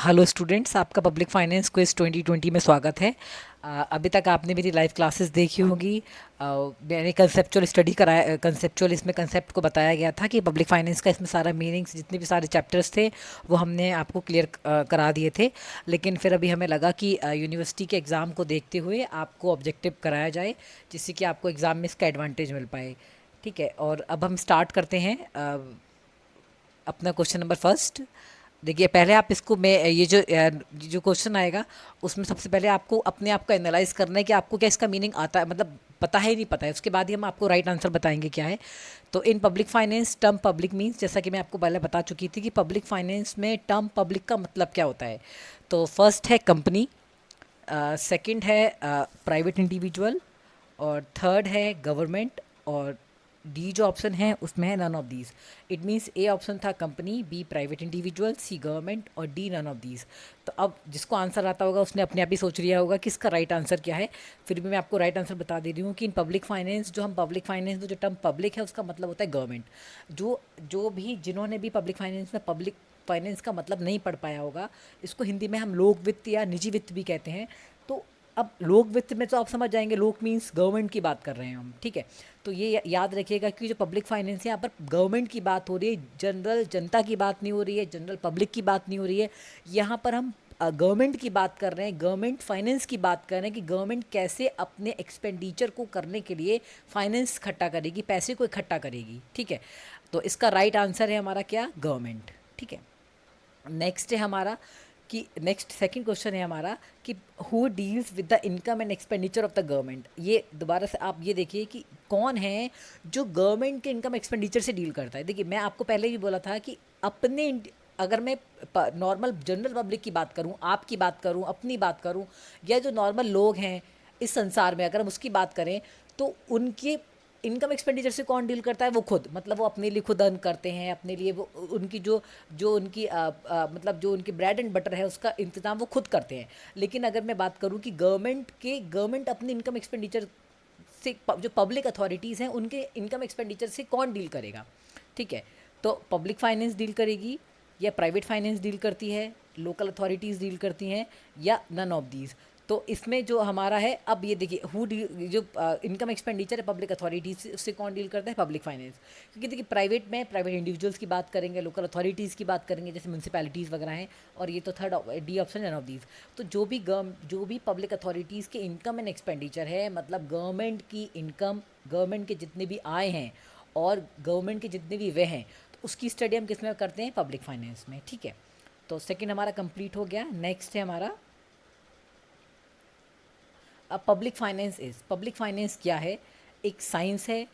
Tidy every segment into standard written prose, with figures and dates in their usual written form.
Hello students, आपका public finance quiz 2020 में स्वागत है। अभी तक आपने मेरी लाइव क्लासेस देखी होगी। मैंने कंसेप्चुअल स्टडी कराया, कंसेप्चुअल इसमें कंसेप्ट को बताया गया था कि पब्लिक फाइनेंस का इसमें सारा मीनिंग्स, जितने भी सारे चैप्टर्स थे वो हमने आपको क्लियर करा दिए थे। लेकिन फिर अभी हमें लगा कि यूनिवर्सिटी के एग्ज़ाम को देखते हुए आपको ऑब्जेक्टिव कराया जाए, जिससे कि आपको एग्ज़ाम में इसका एडवांटेज मिल पाए। ठीक है, और अब हम स्टार्ट करते हैं अपना क्वेश्चन नंबर फर्स्ट। देखिए, पहले आप इसको मैं ये जो क्वेश्चन आएगा उसमें सबसे पहले आपको अपने आप को एनालाइज करना है कि आपको क्या इसका मीनिंग आता है, मतलब पता है नहीं पता है। उसके बाद ही हम आपको राइट आंसर बताएंगे क्या है। तो in public finance term public means, जैसा कि मैं आपको पहले बता चुकी थी कि पब्लिक फाइनेंस में टर्म पब्लिक का मतलब क्या होता है। तो फर्स्ट है कंपनी, सेकंड है प्राइवेट इंडिविजुअल, और थर्ड है गवर्नमेंट, और डी जो ऑप्शन है उसमें है none of these. It means A option था company, B private individual, C government और डी नन ऑफ दीज। तो अब जिसको आंसर आता होगा उसने अपने आप ही सोच लिया होगा कि इसका राइट आंसर क्या है। फिर भी मैं आपको राइट आंसर बता दे रही हूँ कि इन पब्लिक फाइनेंस, जो हम पब्लिक फाइनेंस, जो टर्म पब्लिक है उसका मतलब होता है गवर्नमेंट। जो जो भी जिन्होंने भी पब्लिक फाइनेंस में पब्लिक फाइनेंस का मतलब नहीं पढ़ पाया होगा, इसको हिंदी में हम लोक वित्त या निजी वित्त भी कहते हैं। तो अब लोक वित्त में तो आप समझ जाएंगे, लोक मीन्स गवर्नमेंट की बात कर रहे हैं हम, ठीक है। तो ये याद रखिएगा कि जो पब्लिक फाइनेंस है यहाँ पर गवर्नमेंट की बात हो रही है, जनरल जनता की बात नहीं हो रही है, जनरल पब्लिक की बात नहीं हो रही है। यहाँ पर हम गवर्नमेंट की बात कर रहे हैं, गवर्नमेंट फाइनेंस की बात कर रहे हैं कि गवर्नमेंट कैसे अपने एक्सपेंडिचर को करने के लिए फाइनेंस इकट्ठा करेगी, पैसे को इकट्ठा करेगी, ठीक है। तो इसका राइट आंसर है हमारा क्या, गवर्नमेंट, ठीक है। नेक्स्ट है हमारा कि नेक्स्ट सेकंड क्वेश्चन है हमारा कि who deals with the income and expenditure of the government. ये दोबारा से आप ये देखिए कि कौन है जो गवर्नमेंट के इनकम एक्सपेंडिचर से डील करता है। देखिए, मैं आपको पहले भी बोला था कि अगर मैं नॉर्मल जनरल पब्लिक की बात करूं, आपकी बात करूं, अपनी बात करूं, या जो नॉर्मल लोग हैं इस संसार में, अगर हम उसकी बात करें तो उनके इनकम एक्सपेंडिचर से कौन डील करता है, वो खुद, मतलब वो अपने लिए खुद अर्न करते हैं, अपने लिए वो उनकी जो जो उनकी मतलब जो उनकी ब्रेड एंड बटर है उसका इंतजाम वो खुद करते हैं। लेकिन अगर मैं बात करूं कि गवर्नमेंट अपनी इनकम एक्सपेंडिचर से, जो पब्लिक अथॉरिटीज़ हैं उनके इनकम एक्सपेंडिचर से कौन डील करेगा, ठीक है। तो पब्लिक फाइनेंस डील करेगी, या प्राइवेट फाइनेंस डील करती है, लोकल अथॉरिटीज़ डील करती हैं, या नन ऑफ दीज। तो इसमें जो हमारा है, अब ये देखिए जो इनकम एक्सपेंडिचर है पब्लिक अथॉरिटीज उससे कौन डील करता है, पब्लिक फाइनेंस। क्योंकि देखिए, प्राइवेट में प्राइवेट इंडिविजुअल्स की बात करेंगे, लोकल अथॉरिटीज़ की बात करेंगे जैसे म्यूनसिपैलिटीज़ वगैरह हैं, और ये तो थर्ड डी ऑप्शन है, नन ऑफ दीज। तो जो भी पब्लिक अथॉरिटीज़ के इनकम एंड एक्सपेंडिचर है, मतलब गवर्नमेंट की इनकम, गवर्नमेंट के जितने भी आय हैं और गवर्नमेंट के जितने भी व्यय हैं, तो उसकी स्टडी हम किस में करते हैं, पब्लिक फाइनेंस में, ठीक है। तो सेकेंड हमारा कंप्लीट हो गया। नेक्स्ट है हमारा अब पब्लिक फाइनेंस क्या है। एक साइंस है,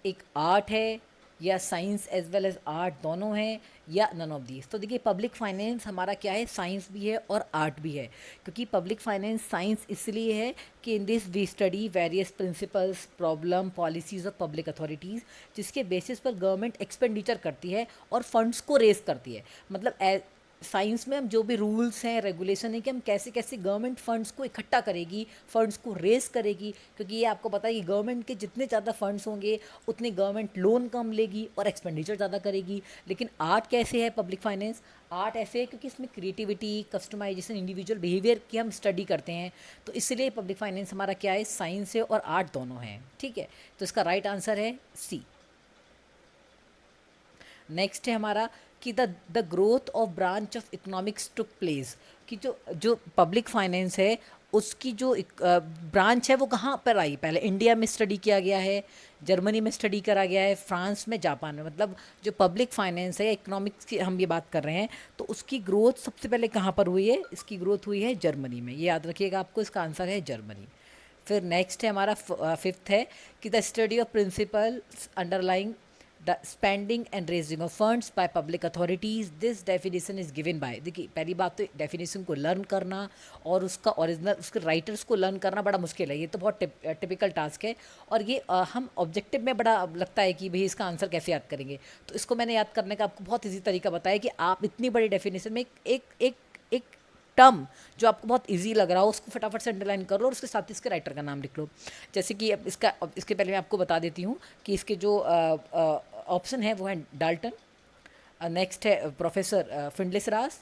एक आर्ट है, या science as well as art दोनों हैं, या नन ऑफ दीज। तो देखिए, पब्लिक फाइनेंस हमारा क्या है, साइंस भी है और आर्ट भी है। क्योंकि पब्लिक फाइनेंस साइंस इसलिए है कि in this we study various principles, problem, policies of public authorities, जिसके बेसिस पर गवर्नमेंट एक्सपेंडिचर करती है और फंड्स को रेज करती है। मतलब साइंस में हम जो भी रूल्स हैं, रेगुलेशन है कि हम कैसे कैसे गवर्नमेंट फंड्स को इकट्ठा करेगी, फंड्स को रेस करेगी। क्योंकि ये आपको पता है कि गवर्नमेंट के जितने ज़्यादा फंड्स होंगे उतने गवर्नमेंट लोन कम लेगी और एक्सपेंडिचर ज़्यादा करेगी। लेकिन आर्ट कैसे है पब्लिक फाइनेंस, आर्ट ऐसे है क्योंकि इसमें क्रिएटिविटी, कस्टमाइजेशन, इंडिविजुअल बिहेवियर की हम स्टडी करते हैं। तो इसलिए पब्लिक फाइनेंस हमारा क्या है, साइंस है और आर्ट दोनों हैं, ठीक है। तो इसका राइट आंसर है सी। नेक्स्ट है हमारा कि the growth of branch of economics took place. कि जो जो पब्लिक फाइनेंस है उसकी जो ब्रांच है वो कहाँ पर आई, पहले इंडिया में स्टडी किया गया है, जर्मनी में स्टडी करा गया है, फ्रांस में, जापान में। मतलब जो पब्लिक फाइनेंस है, इकोनॉमिक्स की हम ये बात कर रहे हैं, तो उसकी ग्रोथ सबसे पहले कहाँ पर हुई है, इसकी ग्रोथ हुई है जर्मनी में। ये याद रखिएगा आपको, इसका आंसर है जर्मनी। फिर नेक्स्ट है हमारा फिफ्थ है कि the study of principles underlying the spending and raising of funds by public authorities, this definition is given by. देखिए, पहली बात तो डेफिनेशन को लर्न करना और उसका ओरिजिनल, उसके राइटर्स को लर्न करना बड़ा मुश्किल है। ये तो बहुत टिपिकल टास्क है, और ये हम ऑब्जेक्टिव में बड़ा लगता है कि भाई इसका आंसर कैसे याद करेंगे। तो इसको मैंने याद करने का आपको बहुत ईजी तरीका बताया कि आप इतनी बड़ी डेफिनेशन में एक एक एक टर्म जो आपको बहुत इजी लग रहा हो उसको फटाफट से अंडरलाइन कर लो और उसके साथ ही इसके राइटर का नाम लिख लो। जैसे कि अब इसके पहले मैं आपको बता देती हूँ कि इसके जो ऑप्शन है वो है डाल्टन, नेक्स्ट है प्रोफेसर फिंडलिस रास,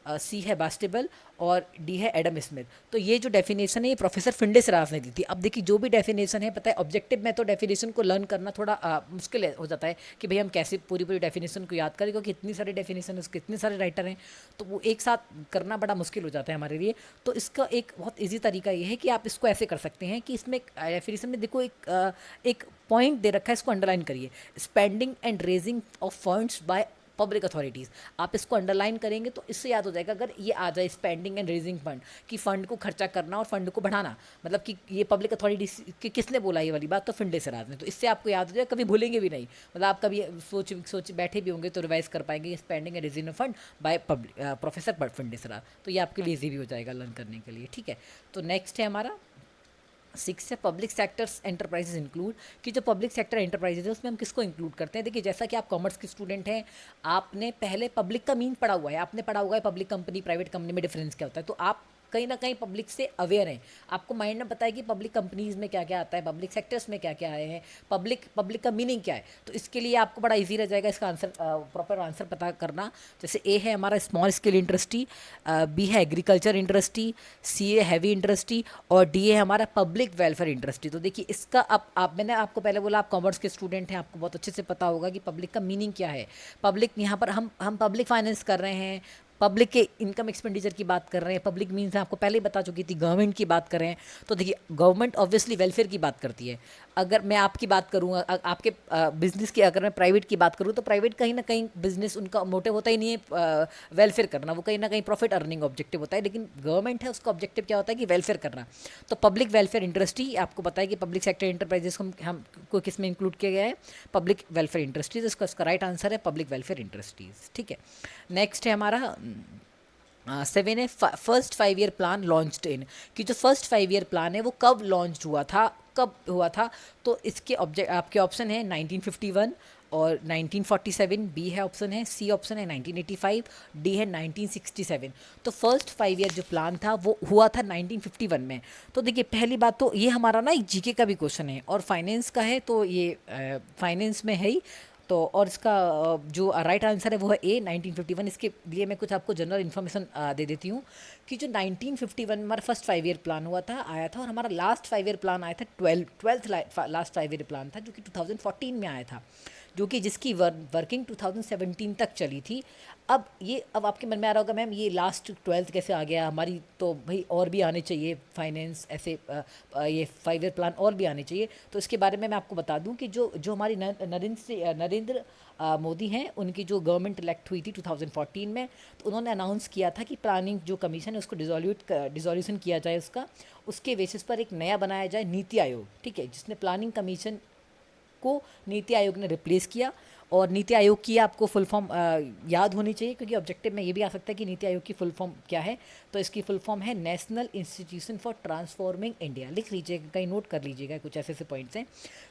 सी है बास्टेबल और डी है एडम स्मिथ। तो ये जो डेफिनेशन है ये प्रोफेसर फिंडिस राज ने दी थी। अब देखिए जो भी डेफिनेशन है, पता है ऑब्जेक्टिव में तो डेफिनेशन को लर्न करना थोड़ा मुश्किल हो जाता है कि भाई हम कैसे पूरी पूरी डेफिनेशन को याद करें, क्योंकि इतनी सारी डेफिनेशन है, उसके इतने सारे राइटर हैं, तो वो एक साथ करना बड़ा मुश्किल हो जाता है हमारे लिए। तो इसका एक बहुत ईजी तरीका ये है कि आप इसको ऐसे कर सकते हैं कि इसमें डेफिनेशन में देखो एक पॉइंट दे रखा है, इसको अंडरलाइन करिए, spending and raising of funds by public authorities. आप इसको अंडरलाइन करेंगे तो इससे याद हो जाएगा, अगर ये आ जाए स्पेंडिंग एंड रेजिंग फंड, कि फंड को खर्चा करना और फंड को बढ़ाना, मतलब कि ये पब्लिक अथॉरिटीज कि किसने बोला ये वाली बात, तो फिंडिस राज ने। तो इससे आपको याद हो जाएगा, कभी भूलेंगे भी नहीं, मतलब आप कभी सोच बैठे भी होंगे तो रिवाइज कर पाएंगे, spending and raising fund by public professor Findlay Shirras. तो ये आपके लिए ईजी भी हो जाएगा लर्न करने के लिए, ठीक है। तो नेक्स्ट है हमारा 6 है पब्लिक सेक्टर्स एंटरप्राइजेज इंक्लूड, कि जो पब्लिक सेक्टर एंटरप्राइजेज है उसमें हम किसको इंक्लूड करते हैं। देखिए जैसा कि आप कॉमर्स के स्टूडेंट हैं, आपने पहले पब्लिक का मीन पढ़ा हुआ है, आपने पढ़ा हुआ है पब्लिक कंपनी प्राइवेट कंपनी में डिफरेंस क्या होता है, तो आप कहीं ना कहीं पब्लिक से अवेयर हैं, आपको माइंड में पता है कि पब्लिक कंपनीज में क्या क्या आता है, पब्लिक सेक्टर्स में क्या क्या आए हैं, पब्लिक का मीनिंग क्या है। तो इसके लिए आपको बड़ा इजी रह जाएगा इसका आंसर, प्रॉपर आंसर पता करना। जैसे ए है हमारा स्मॉल स्केल इंडस्ट्री, बी है एग्रीकल्चर इंडस्ट्री, सी है हैवी इंडस्ट्री और डी है हमारा पब्लिक वेलफेयर इंडस्ट्री। तो देखिए इसका अब आप, मैंने आपको पहले बोला आप कॉमर्स के स्टूडेंट हैं, आपको बहुत अच्छे से पता होगा कि पब्लिक का मीनिंग क्या है। पब्लिक यहाँ पर हम पब्लिक फाइनेंस कर रहे हैं, पब्लिक के इनकम एक्सपेंडिचर की बात कर रहे हैं, पब्लिक मीन्स आपको पहले ही बता चुकी थी, गवर्नमेंट की बात कर रहे हैं। तो देखिए गवर्नमेंट ऑब्वियसली वेलफेयर की बात करती है। अगर मैं आपकी बात करूँ, आपके बिजनेस की, अगर मैं प्राइवेट की बात करूँ, तो प्राइवेट कहीं ना कहीं बिजनेस उनका मोटिव होता ही नहीं है वेलफेयर करना, वो कहीं ना कहीं प्रॉफिट अर्निंग ऑब्जेक्टिव होता है, लेकिन गवर्नमेंट है उसका ऑब्जेक्टिव क्या होता है कि वेलफेयर करना। तो पब्लिक वेलफेयर इंडस्ट्री आपको पता है कि पब्लिक सेक्टर इंटरप्राइजेस को किस में इंक्लूड किया गया है, पब्लिक वेलफेयर इंडस्ट्रीज। इसका राइट आंसर है पब्लिक वेलफेयर इंडस्ट्रीज, ठीक है। नेक्स्ट है हमारा 7 है first 5 year plan launched in, कि जो फर्स्ट 5 ईयर प्लान है वो कब लॉन्च हुआ था, कब हुआ था। तो इसके आपके ऑप्शन है 1951 और 1947, बी है ऑप्शन है, सी ऑप्शन है 1985, डी है 1967। तो फर्स्ट 5 ईयर जो प्लान था वो हुआ था 1951 में। तो देखिए पहली बात तो ये हमारा ना एक जीके का भी क्वेश्चन है और फाइनेंस का है, तो ये फाइनेंस में है ही। तो और इसका जो राइट आंसर है वो है ए 1951। इसके लिए मैं कुछ आपको जनरल इन्फॉर्मेशन दे देती हूँ कि जो 1951 में हमारा फर्स्ट 5 ईयर प्लान हुआ था, आया था, और हमारा लास्ट 5 ईयर प्लान आया था, ट्वेल्थ लास्ट 5 ईयर प्लान था, जो कि 2014 में आया था, जो कि जिसकी वर्किंग 2017 तक चली थी। अब आपके मन में आ रहा होगा मैम ये लास्ट 12th कैसे आ गया हमारी, तो भाई और भी आने चाहिए फाइनेंस ऐसे ये 5 ईयर प्लान और भी आने चाहिए। तो इसके बारे में मैं आपको बता दूं कि जो जो हमारी नरेंद्र मोदी हैं, उनकी जो गवर्नमेंट इलेक्ट हुई थी 2014 में, तो उन्होंने अनाउंस किया था कि प्लानिंग जो कमीशन है उसको डिसोल्यूशन किया जाए, उसके बेसिस पर एक नया बनाया जाए नीति आयोग, ठीक है, जिसने प्लानिंग कमीशन को नीति आयोग ने रिप्लेस किया। और नीति आयोग की आपको फुल फॉर्म याद होनी चाहिए, क्योंकि ऑब्जेक्टिव में ये भी आ सकता है कि नीति आयोग की फुल फॉर्म क्या है। तो इसकी फुल फॉर्म है national institution for transforming India. लिख लीजिएगा, कहीं नोट कर लीजिएगा, कुछ ऐसे ऐसे पॉइंट्स हैं।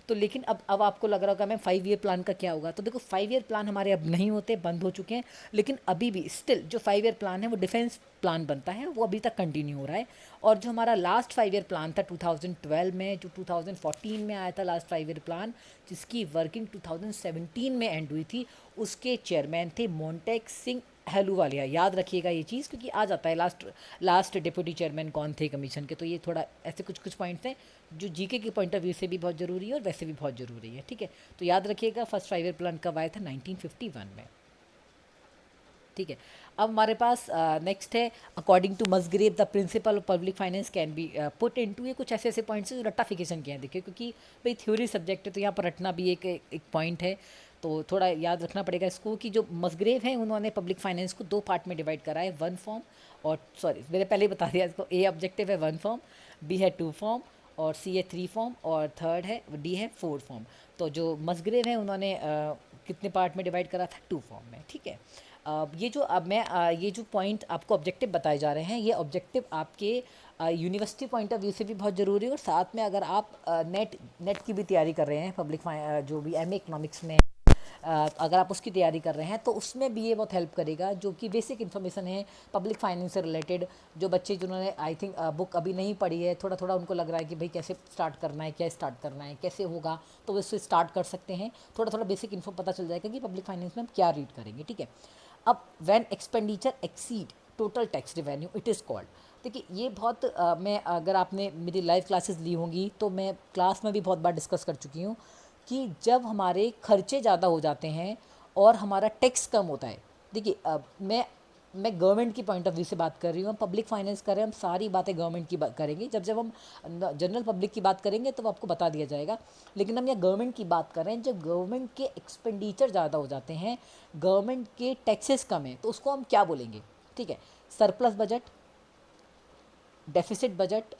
तो लेकिन अब आपको लग रहा होगा मैम 5 ईयर प्लान का क्या होगा। तो देखो 5 ईयर प्लान हमारे अब नहीं होते, बंद हो चुके हैं, लेकिन अभी भी स्टिल जो 5 ईयर प्लान है वो डिफेंस प्लान बनता है, वो अभी तक कंटिन्यू हो रहा है। और जो हमारा लास्ट 5 ईयर प्लान था 2012 में, जो 2014 में आया था लास्ट 5 ईयर प्लान, जिसकी वर्किंग 2017 में एंड हुई थी, उसके चेयरमैन थे मोंटेक सिंह हेलूवालिया। याद रखिएगा ये चीज़, क्योंकि आ जाता है लास्ट डिप्यूटी चेयरमैन कौन थे कमीशन के। तो ये थोड़ा ऐसे कुछ पॉइंट्स हैं जो जीके के पॉइंट ऑफ व्यू से भी बहुत ज़रूरी है और वैसे भी बहुत ज़रूरी है, ठीक है। तो याद रखिएगा फर्स्ट 5 ईयर प्लान कब आया था, 1951 में, ठीक है। अब हमारे पास नेक्स्ट है according to Musgrave the principle of public finance can be put into. ये कुछ ऐसे ऐसे पॉइंट्स हैं जो रट्टाफिकेशन के हैं, देखिए, क्योंकि भाई थ्योरी सब्जेक्ट है तो यहाँ पर रटना भी एक पॉइंट है, तो थोड़ा याद रखना पड़ेगा इसको। कि जो मसग्रेव हैं उन्होंने पब्लिक फाइनेंस को 2 पार्ट में डिवाइड करा है, 1 फॉर्म और सॉरी मैंने पहले ही बता दिया इसको, ए ऑब्जेक्टिव है 1 फॉर्म, बी है 2 फॉर्म और सी है 3 फॉर्म और थर्ड है डी है 4 फॉर्म। तो जो मसग्रेव हैं उन्होंने कितने पार्ट में डिवाइड करा था, 2 फॉर्म में, ठीक है। ये जो अब मैं ये जो पॉइंट आपको ऑब्जेक्टिव बताए जा रहे हैं, ये ऑब्जेक्टिव आपके यूनिवर्सिटी पॉइंट ऑफ व्यू से भी बहुत ज़रूरी है, और साथ में अगर आप नेट की भी तैयारी कर रहे हैं, पब्लिक जो भी एमए इकोनॉमिक्स में अगर आप उसकी तैयारी कर रहे हैं तो उसमें भी ये बहुत हेल्प करेगा, जो कि बेसिक इन्फॉर्मेशन है पब्लिक फाइनेंस से रिलेटेड। जो बच्चे जिन्होंने आई थिंक बुक अभी नहीं पढ़ी है, थोड़ा थोड़ा उनको लग रहा है कि भाई कैसे स्टार्ट करना है, क्या स्टार्ट करना है, कैसे होगा, तो वो इससे स्टार्ट कर सकते हैं। थोड़ा थोड़ा बेसिक इन्फो पता चल जाएगा कि पब्लिक फाइनेंस में हम क्या रीड करेंगे, ठीक है। अब when expenditure exceed total tax revenue it is called. देखिए ये बहुत मैं अगर आपने मेरी लाइव क्लासेस ली होंगी तो मैं क्लास में भी बहुत बार डिस्कस कर चुकी हूँ कि जब हमारे खर्चे ज़्यादा हो जाते हैं और हमारा टैक्स कम होता है। देखिए मैं गवर्नमेंट की पॉइंट ऑफ व्यू से बात कर रही हूँ, हम पब्लिक फाइनेंस कर रहे हैं, हम सारी बातें गवर्नमेंट की बात करेंगे। जब जब हम जनरल पब्लिक की बात करेंगे तो आपको बता दिया जाएगा, लेकिन हम यहाँ गवर्नमेंट की बात कर रहे हैं। जब गवर्नमेंट के एक्सपेंडिचर ज़्यादा हो जाते हैं, गवर्नमेंट के टैक्सेस कम है, तो उसको हम क्या बोलेंगे? ठीक है, surplus budget, deficit budget,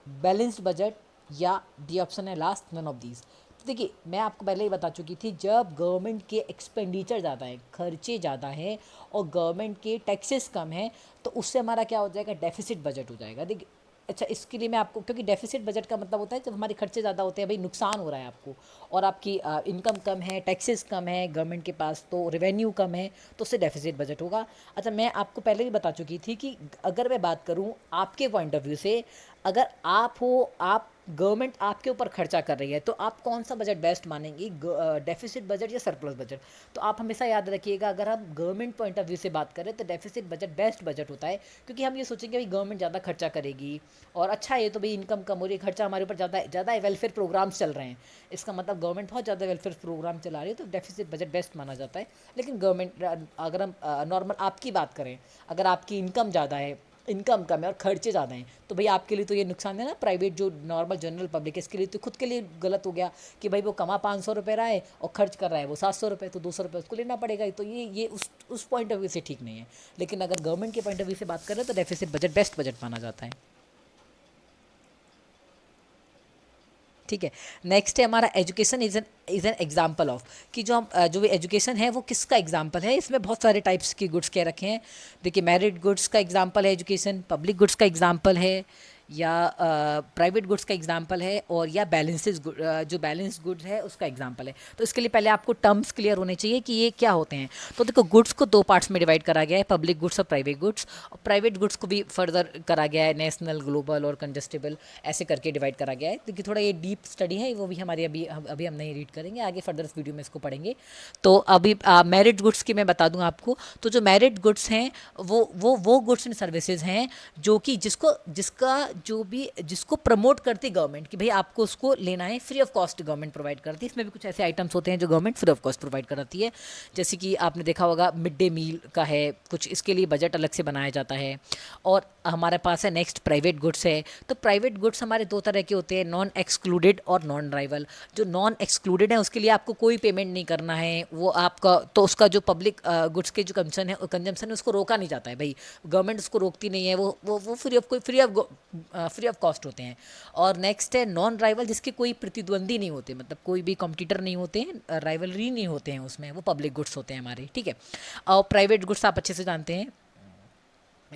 balanced budget, या डी ऑप्शन है लास्ट, नन ऑफ दीज। तो देखिए मैं आपको पहले ही बता चुकी थी, जब गवर्नमेंट के एक्सपेंडिचर ज़्यादा है, खर्चे ज़्यादा हैं और गवर्नमेंट के टैक्सेस कम हैं, तो उससे हमारा क्या हो जाएगा? डेफिसिट बजट हो जाएगा। देखिए अच्छा, इसके लिए मैं आपको, क्योंकि डेफिसिट बजट का मतलब होता है जब हमारे खर्चे ज़्यादा होते हैं, भाई नुकसान हो रहा है आपको और आपकी इनकम कम है, टैक्सेस कम है गवर्नमेंट के पास, तो रेवेन्यू कम है, तो उससे डेफिसिट बजट होगा। अच्छा मैं आपको पहले भी बता चुकी थी कि अगर मैं बात करूं आपके पॉइंट ऑफ व्यू से, अगर आप हो, आप गवर्नमेंट आपके ऊपर खर्चा कर रही है, तो आप कौन सा बजट बेस्ट मानेंगी, डेफिसिट बजट या सरप्लस बजट? तो आप हमेशा याद रखिएगा, अगर हम गवर्नमेंट पॉइंट ऑफ व्यू से बात करें तो डेफिसिट बजट बेस्ट बजट होता है, क्योंकि हम ये सोचेंगे भाई गवर्नमेंट ज़्यादा खर्चा करेगी और अच्छा है, तो भाई इनकम कम हो रही है, खर्चा हमारे ऊपर ज़्यादा ज़्यादा वेलफेयर प्रोग्राम्स चल रहे हैं, इसका मतलब गवर्नमेंट बहुत ज़्यादा वेलफेयर प्रोग्राम चला रही है, तो डेफिसिट बजट बेस्ट माना जाता है। लेकिन गवर्नमेंट, अगर हम नॉर्मल आपकी बात करें, अगर आपकी इनकम ज़्यादा है, इनकम कम है और खर्चे ज़्यादा हैं, तो भाई आपके लिए तो ये नुकसान है ना। प्राइवेट जो नॉर्मल जनरल पब्लिक है, इसके लिए तो खुद के लिए गलत हो गया कि भाई वो कमा 500 रुपये रहा है और खर्च कर रहा है वो 700 रुपये, तो 200 रुपये उसको लेना पड़ेगा। तो ये उस पॉइंट ऑफ व्यू से ठीक नहीं है। लेकिन अगर गवर्नमेंट के पॉइंट ऑफ व्यू से बात करें तो डेफिसिट बजट बेस्ट बजट माना जाता है। ठीक है, नेक्स्ट है हमारा education is an example of, कि जो हम जो भी एजुकेशन है वो किसका एग्जाम्पल है। इसमें बहुत सारे टाइप्स की गुड्स कह रखे हैं। देखिए मेरिट गुड्स का एग्जाम्पल है एजुकेशन, पब्लिक गुड्स का एग्जाम्पल है, या प्राइवेट गुड्स का एग्जाम्पल है, और या बैलेंसेस जो बैलेंस गुड्स है उसका एग्जाम्पल है। तो इसके लिए पहले आपको टर्म्स क्लियर होने चाहिए कि ये क्या होते हैं। तो देखो गुड्स को दो पार्ट्स में डिवाइड करा गया है, पब्लिक गुड्स और प्राइवेट गुड्स। और प्राइवेट गुड्स को भी फर्दर करा गया है, नेशनल, ग्लोबल और कंजस्टेबल, ऐसे करके डिवाइड करा गया है। क्योंकि थोड़ा ये डीप स्टडी है, वो भी हमारी अभी हम नहीं रीड करेंगे, आगे फर्दर इस वीडियो में इसको पढ़ेंगे। तो अभी मेरिट गुड्स की मैं बता दूं आपको। तो जो मेरिट गुड्स हैं वो गुड्स एंड सर्विसेज हैं जो कि जिसको प्रमोट करती गवर्नमेंट, कि भाई आपको उसको लेना है, free of cost government provide करती है। इसमें भी कुछ ऐसे आइटम्स होते हैं जो government free of cost provide कराती है, जैसे कि आपने देखा होगा मिड डे मील का है कुछ, इसके लिए बजट अलग से बनाया जाता है। और हमारे पास है नेक्स्ट प्राइवेट गुड्स है। तो प्राइवेट गुड्स हमारे दो तरह के होते हैं, नॉन एक्सक्लूडेड और नॉन राइवल। जो नॉन एक्सक्लूडेड है उसके लिए आपको कोई पेमेंट नहीं करना है, वो आपका, तो उसका जो पब्लिक गुड्स के जो कंजम्पशन है उसको रोका नहीं जाता है, भाई गवर्नमेंट उसको रोकती नहीं है, वो फ्री ऑफ कॉस्ट होते हैं। और नेक्स्ट है नॉन राइवल, जिसके कोई प्रतिद्वंदी नहीं होते, मतलब कोई भी कॉम्पिटिटर नहीं होते हैं, राइवलरी नहीं होते हैं उसमें, वो पब्लिक गुड्स होते हैं हमारे। ठीक है, और प्राइवेट गुड्स आप अच्छे से जानते हैं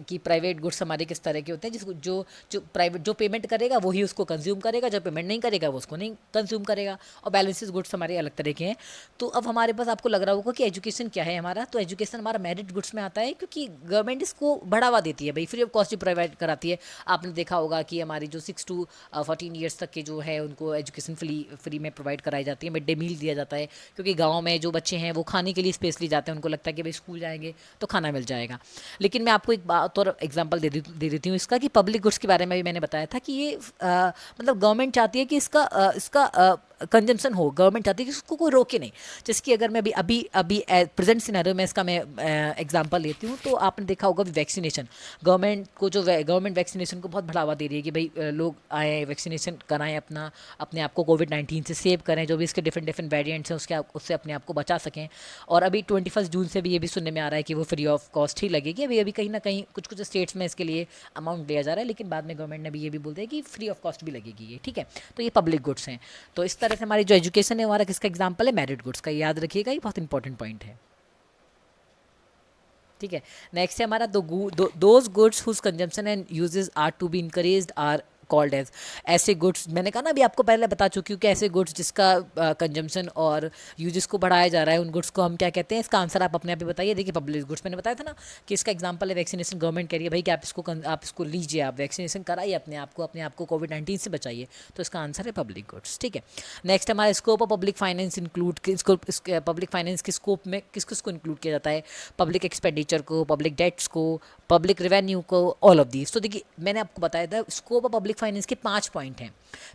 कि प्राइवेट गुड्स हमारे किस तरह के होते हैं, जिसको जो प्राइवेट जो पेमेंट करेगा वही उसको कंज्यूम करेगा, जो पेमेंट नहीं करेगा वो उसको नहीं कंज्यूम करेगा। और बैलेंसेस गुड्स हमारे अलग तरह के हैं। तो अब हमारे पास, आपको लग रहा होगा कि एजुकेशन क्या है हमारा, तो एजुकेशन हमारा मेरिट गुड्स में आता है, क्योंकि गवर्नमेंट इसको बढ़ावा देती है, भाई फ्री ऑफ कॉस्ट भी प्रोवाइड कराती है। आपने देखा होगा कि हमारी जो 6 to 14 ईयर्स तक के जो है उनको एजुकेशन फ्री में प्रोवाइड कराई जाती है, मिड डे मील दिया जाता है, क्योंकि गाँव में जो बच्चे हैं वो खाने के लिए स्पेशली जाते हैं, उनको लगता है कि भाई स्कूल जाएंगे तो खाना मिल जाएगा। लेकिन मैं आपको एक बात और एग्जांपल दे देती हूँ इसका, कि पब्लिक गुड्स के बारे में भी मैंने बताया था कि ये मतलब गवर्नमेंट चाहती है कि इसका कंजम्पशन हो, गवर्नमेंट चाहती है कि उसको कोई रोके नहीं। जैसे कि अगर मैं अभी प्रेजेंट सिनेरियो में इसका मैं एग्जांपल लेती हूँ, तो आपने देखा होगा वैक्सीनेशन, गवर्नमेंट वैक्सीनेशन को बहुत बढ़ावा दे रही है कि भाई लोग आए वैक्सीनेशन कराएं, अपने आप को कोविड-19 से सेव करें, जो भी इसके डिफरेंट वेरिएंट्स हैं उससे अपने आप को बचा सकें। और अभी 21 जून से भी ये भी सुनने में आ रहा है कि वो फ्री ऑफ कॉस्ट ही लगेगी। अभी कहीं ना कहीं कुछ स्टेट्स में इसके लिए अमाउंट दिया जा रहा है, लेकिन बाद में गवर्नमेंट ने भी ये भी बोल दिया कि फ्री ऑफ कॉस्ट भी लगेगी ये। ठीक है, तो ये पब्लिक गुड्स हैं। तो इस तरह से हमारी जो एजुकेशन है हमारा किसका एग्जाम्पल है, मेरिट गुड्स का, याद रखिएगा, ये बहुत इंपॉर्टेंट पॉइंट है। ठीक है, नेक्स्ट है हमारा those goods whose consumption and uses are to be encouraged are called as ऐसे गुड्स, मैंने कहा ना अभी आपको पहले बता चुकी हूँ कि ऐसे गुड्स जिसका कंजम्पशन और यूजेस को बढ़ाया जा रहा है, उन गुड्स को हम क्या कहते हैं। इसका आंसर आप अपने आप ही बताइए। देखिए पब्लिक गुड्स मैंने बताया था ना कि इसका एग्जांपल है वैक्सीनेशन। गवर्नमेंट कह रही है भाई कि आप इसको लीजिए, आप वैक्सीनेशन कराइए अपने आप को कोविड-19 से बचाइए, तो इसका आंसर है पब्लिक गुड्स। ठीक है, नेक्स्ट हमारा scope of public finance include, public finance के स्कोप में किस किस को इंक्लूड किया जाता है? पब्लिक एक्सपेंडिचर को, पब्लिक डेट्स को, पब्लिक रेवेन्यू को, ऑल ऑफ दीज। तो देखिए मैंने आपको बताया था स्कोप ऑफ पब्लिक फाइनेंस के 5 पॉइंट हैं।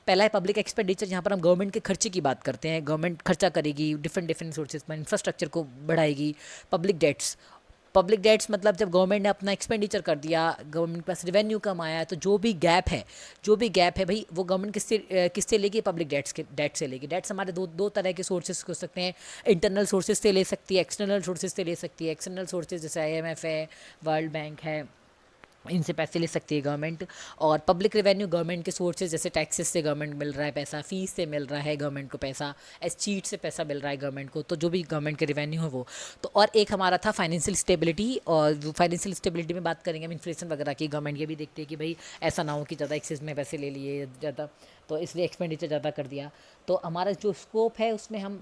पहला है पब्लिक एक्सपेंडिचर, जहाँ पर हम गवर्नमेंट के खर्चे की बात करते हैं। गवर्नमेंट खर्चा करेगी डिफरेंट सोर्सेज में, इंफ्रास्ट्रक्चर को बढ़ाएगी। पब्लिक डेट्स, पब्लिक डेट्स मतलब जब गवर्नमेंट ने अपना एक्सपेंडिचर कर दिया, गवर्नमेंट के पास रेवेन्यू कम आया, तो जो भी गैप है भाई वो गवर्नमेंट किससे लेगी? पब्लिक डेट से लेगी। डेट्स हमारे दो तरह के सोर्सेज हो सकते हैं। इंटरनल सोर्सेज से ले सकती है, एक्सटर्नल सोर्सेज से ले सकती है। एक्सटर्नल सोर्सेज जैसे IMF है, वर्ल्ड बैंक है, इनसे पैसे ले सकती है गवर्नमेंट। और पब्लिक रेवेन्यू गवर्नमेंट के सोर्सेज जैसे टैक्सेस से गवर्नमेंट मिल रहा है पैसा, फीस से मिल रहा है गवर्नमेंट को पैसा, एस चीट से पैसा मिल रहा है गवर्नमेंट को, तो जो भी गवर्नमेंट के रेवेन्यू है वो। तो और एक हमारा था फाइनेंशियल स्टेबिलिटी, और जो फाइनेंशियल स्टेबिलिटी में बात करेंगे हम इन्फ्लेशन वगैरह की। गवर्नमेंट ये भी देखती है कि भाई ऐसा ना हो कि ज़्यादा एक्सेस में पैसे ले लिए ज़्यादा, तो इसलिए एक्सपेंडिचर ज़्यादा कर दिया। तो हमारा जो स्कोप है उसमें हम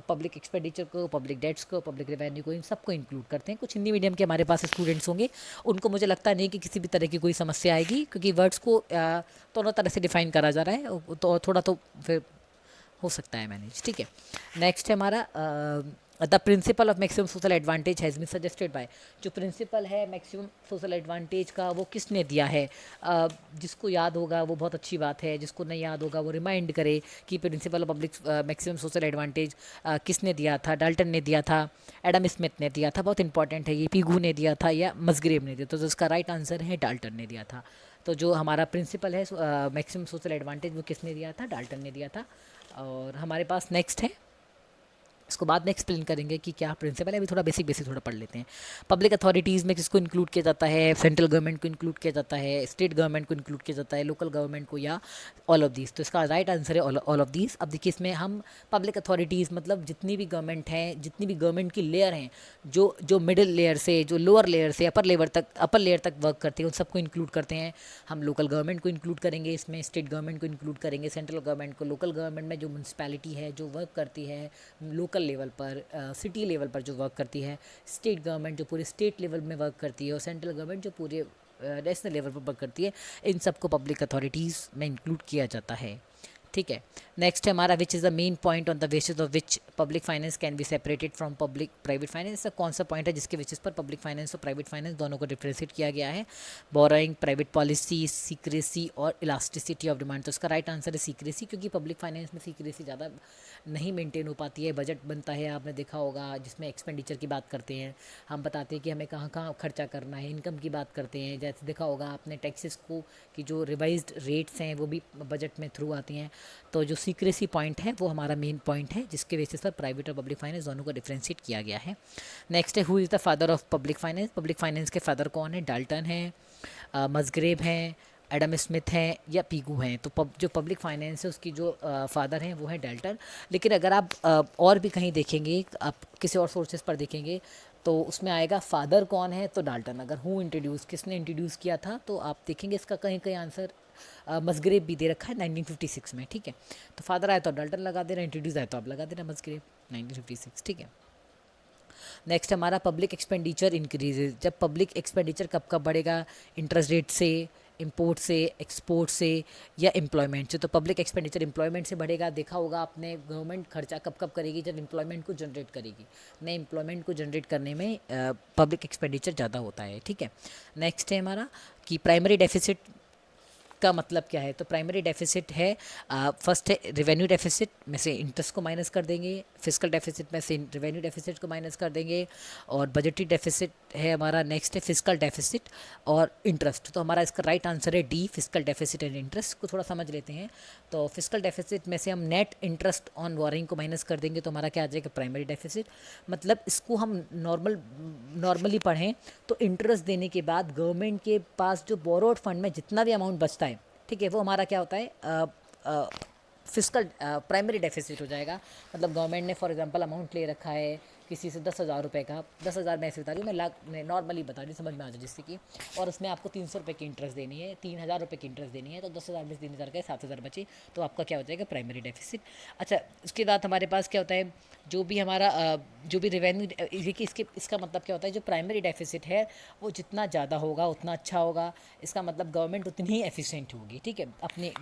पब्लिक एक्सपेंडिचर को, पब्लिक डेट्स को, पब्लिक रेवेन्यू को, इन सबको इंक्लूड करते हैं। कुछ हिंदी मीडियम के हमारे पास स्टूडेंट्स होंगे, उनको मुझे लगता नहीं कि किसी भी तरह की कोई समस्या आएगी, क्योंकि वर्ड्स को दोनों तरह से डिफाइन करा जा रहा है, तो थोड़ा तो फिर हो सकता है मैनेज। ठीक है, नेक्स्ट है हमारा the principle of maximum social advantage has been suggested by. जो प्रिंसिपल है मैक्सिमम सोशल एडवांटेज का, वो किसने दिया है? जिसको याद होगा वो बहुत अच्छी बात है, जिसको नहीं याद होगा वो रिमाइंड करे कि principal of public maximum social advantage किसने दिया था? डाल्टन ने दिया था, एडम स्मिथ ने दिया था, बहुत इंपॉर्टेंट है ये, पिगू ने दिया था या मसग्रेव ने दिया था? तो इसका राइट आंसर है डाल्टन ने दिया था। तो जो हमारा प्रिंसिपल है मैक्सिमम सोशल एडवांटेज, वो किसने दिया था? डाल्टन ने दिया था। और हमारे पास नेक्स्ट है, इसको बाद में एक्सप्लेन करेंगे कि क्या प्रिंसिपल है, अभी थोड़ा बेसिक थोड़ा पढ़ लेते हैं। पब्लिक अथॉरिटीज़ में किसको इंक्लूड किया जाता है? सेंट्रल गवर्नमेंट को इंक्लूड किया जाता है, स्टेट गवर्नमेंट को इंक्लूड किया जाता है, लोकल गवर्नमेंट को, या ऑल ऑफ दीज? तो इसका राइट आंसर है ऑल ऑफ दीज। अब देखिए इसमें हम पब्लिक अथॉरिटीज़ मतलब जितनी भी गवर्नमेंट हैं, जितनी भी गवर्नमेंट की लेयर हैं, जो मिडिल लेयर से, जो लोअर लेयर से अपर लेयर तक वर्क करते हैं, उन सबको इंक्लूड करते हैं हम। लोकल गवर्नमेंट को इंक्लूड करेंगे इसमें, स्टेट गवर्नमेंट को इंक्लूड करेंगे, सेंट्रल गवर्नमेंट को, लोकल गवर्नमेंट में जो म्यूनसिपैलिटी है जो वर्क करती है लोकल लेवल पर, सिटी लेवल पर जो वर्क करती है, स्टेट गवर्नमेंट जो पूरे स्टेट लेवल में वर्क करती है, और सेंट्रल गवर्नमेंट जो पूरे नेशनल लेवल पर वर्क करती है, इन सबको पब्लिक अथॉरिटीज़ में इंक्लूड किया जाता है। ठीक है, नेक्स्ट है हमारा which is the main point on the basis of which public finance can be separated from public private finance. कौन सा पॉइंट है जिसके बेसिस पर पब्लिक फाइनेंस और प्राइवेट फाइनेंस दोनों को डिफ्रेंशिएट किया गया है? बोरोइंग, प्राइवेट पॉलिसी, सीक्रेसी और इलास्टिसिटी ऑफ डिमांड। तो इसका राइट आंसर है सीक्रेसी, क्योंकि पब्लिक फाइनेंस में सीक्रेसी ज़्यादा नहीं मेंटेन हो पाती है। बजट बनता है, आपने देखा होगा, जिसमें एक्सपेंडिचर की बात करते हैं, हम बताते हैं कि हमें कहाँ कहाँ खर्चा करना है, इनकम की बात करते हैं, जैसे देखा होगा आपने टैक्सेस को कि जो रिवाइज्ड रेट्स हैं वो भी बजट में थ्रू आती हैं। तो जो सीक्रेसी पॉइंट है वो हमारा मेन पॉइंट है, जिसके बेसिस पर प्राइवेट और पब्लिक फाइनेंस दोनों को डिफ्रेंशिएट किया गया है। नेक्स्ट है who is the father of public finance. Public finance के फादर कौन है? डाल्टन है, मसग्रेव हैं, एडम स्मिथ हैं, या पीगू हैं? तो जो पब्लिक फाइनेंस है उसकी जो फादर हैं वो हैं डाल्टन। लेकिन अगर आप और भी कहीं देखेंगे, आप किसी और सोर्सेज पर देखेंगे, तो उसमें आएगा फादर कौन है तो डाल्टन। अगर हु इंट्रोड्यूस, किसने इंट्रोड्यूस किया था, तो आप देखेंगे इसका कहीं कहीं आंसर मसग्रेव भी दे रखा है 1956 में। ठीक है, तो फादर आया तो डाल्टन लगा देना, इंट्रोड्यूस आया तो आप लगा देना मसग्रेव 1956। ठीक है, नेक्स्ट हमारा पब्लिक एक्सपेंडिचर इंक्रीजेज। जब पब्लिक एक्सपेंडिचर कब कब बढ़ेगा? इंटरेस्ट रेट से, इंपोर्ट से, एक्सपोर्ट से, या एम्प्लॉयमेंट से? तो पब्लिक एक्सपेंडिचर एम्प्लॉयमेंट से बढ़ेगा। देखा होगा आपने, गवर्नमेंट खर्चा कब कब करेगी? जब एम्प्लॉयमेंट को जनरेट करेगी। नए एम्प्लॉयमेंट को जनरेट करने में पब्लिक एक्सपेंडिचर ज़्यादा होता है। ठीक है, नेक्स्ट है हमारा कि प्राइमरी डेफिसिट का मतलब क्या है? तो प्राइमरी डेफिसिट है, फर्स्ट है रेवेन्यू डेफिसिट में से इंटरेस्ट को माइनस कर देंगे, फिजिकल डेफिसिट में से रेवेन्यू डेफिसिट को माइनस कर देंगे, और बजटरी डेफिसिट है हमारा। नेक्स्ट है फिजिकल डेफिसिट और इंटरेस्ट। तो हमारा इसका राइट आंसर है D, physical deficit and interest. को थोड़ा समझ लेते हैं। तो फिजिकल डेफिसिट में से हम नेट इंटरेस्ट ऑन बोरिंग को माइनस कर देंगे, तो हमारा क्या आ जाएगा? Primary deficit. मतलब इसको हम नॉर्मली पढ़ें तो इंटरेस्ट देने के बाद गवर्नमेंट के पास जो बोरोड फंड में जितना भी अमाउंट बचता है, ठीक है, वो हमारा क्या होता है? फिजिकल प्राइमरी डेफिसिट हो जाएगा। मतलब गवर्नमेंट ने फॉर एग्जांपल अमाउंट ले रखा है किसी से 10,000 रुपये का, 10,000 मैं ऐसे बता रही हूँ, मैं लाख नॉर्मली बता रही हूँ, समझ में आ जाए जिससे कि, और उसमें आपको 300 रुपये की इंटरेस्ट देनी है, 3,000 रुपये की इंटरेस्ट देनी है, तो 10,000 में से 3,000 का 7,000 बची, तो आपका क्या हो जाएगा, प्राइमरी डेफिसिट। अच्छा, उसके बाद हमारे पास क्या होता है, जो भी हमारा जो भी रेवेन्यू, देखिए इसका मतलब क्या होता है, जो प्राइमरी डेफिसिट है वो जितना ज़्यादा होगा उतना अच्छा होगा, इसका मतलब गवर्नमेंट उतनी ही एफिशिएंट होगी, ठीक है, अपने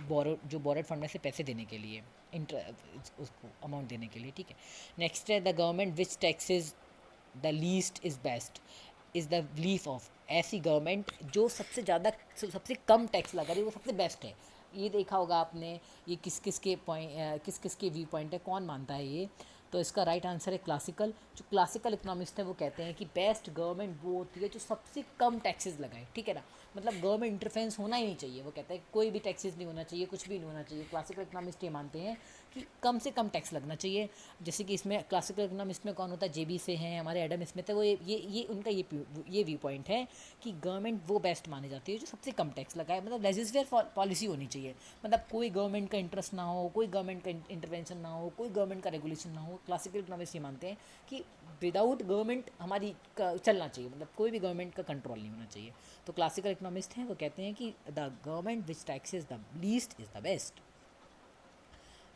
जो बोरोड फंड में से पैसे देने के लिए, उसको अमाउंट देने के लिए, ठीक है। नेक्स्ट है the government which taxes the least is best, is the belief of, ऐसी गवर्नमेंट जो सबसे ज़्यादा, सबसे कम टैक्स लगा रही है वो सबसे बेस्ट है। ये देखा होगा आपने, ये किस किस के व्यू पॉइंट है, कौन मानता है ये, तो इसका राइट आंसर है क्लासिकल। जो क्लासिकल इकोनॉमिस्ट है वो कहते हैं कि बेस्ट गवर्नमेंट वो होती है जो सबसे कम टैक्सेस लगाए, ठीक है ना, मतलब गवर्नमेंट इंटरफेरेंस होना ही नहीं चाहिए, वो कहते हैं कोई भी टैक्सेस नहीं होना चाहिए, कुछ भी नहीं होना चाहिए। क्लासिकल इकोनॉमिस्ट ये मानते हैं कि कम से कम टैक्स लगना चाहिए। जैसे कि इसमें क्लासिकल इकोनॉमिस्ट में कौन होता है, जेबी से हैं हमारे, एडम स्मिथ है, वो ये उनका ये व्यू पॉइंट है कि गवर्नमेंट वो बेस्ट मानी जाती है जो सबसे कम टैक्स लगाए, मतलब लेजिस्लेटिव पॉलिसी होनी चाहिए, मतलब कोई गवर्नमेंट का इंटरेस्ट ना हो, कोई गवर्नमेंट का इंटरवेंशन ना हो, कोई गवर्नमेंट का रेगुलेशन ना हो। क्लासिकल इकोनॉमिस्ट ये मानते हैं कि विदाउट गवर्नमेंट हमारी चलना चाहिए, मतलब कोई भी गवर्नमेंट का कंट्रोल नहीं होना चाहिए। तो क्लासिकल इकोनॉमिस्ट हैं वो कहते हैं कि the government which taxes the least is the best.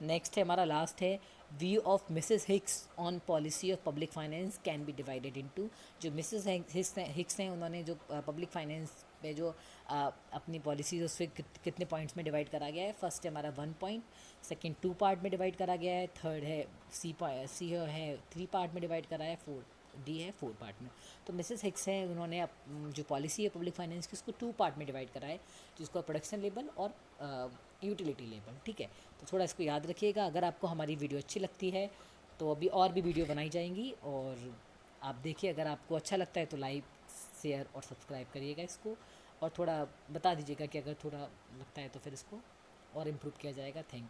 Next है हमारा लास्ट है, view of Mrs Hicks on policy of public finance can B divided into. जो मिसेस हिक्स हैं उन्होंने जो पब्लिक फाइनेंस पे जो अपनी पॉलिसीज उससे कितने पॉइंट्स में डिवाइड करा गया है। फर्स्ट है हमारा 1 पॉइंट, सेकंड 2 पार्ट में डिवाइड करा गया है, थर्ड है सी है 3 पार्ट में डिवाइड करा है, फोर्थ डी है 4 पार्ट में। तो मिसेस हिक्स है उन्होंने जो पॉलिसी है पब्लिक फाइनेंस की उसको 2 पार्ट में डिवाइड करा है, जिसको प्रोडक्शन लेवल और यूटिलिटी लेवल, ठीक है। तो थोड़ा इसको याद रखिएगा। अगर आपको हमारी वीडियो अच्छी लगती है तो अभी और भी वीडियो बनाई जाएंगी, और आप देखिए, अगर आपको अच्छा लगता है तो लाइक शेयर और सब्सक्राइब करिएगा इसको, और थोड़ा बता दीजिएगा कि अगर थोड़ा लगता है तो फिर इसको और इम्प्रूव किया जाएगा। Thank you.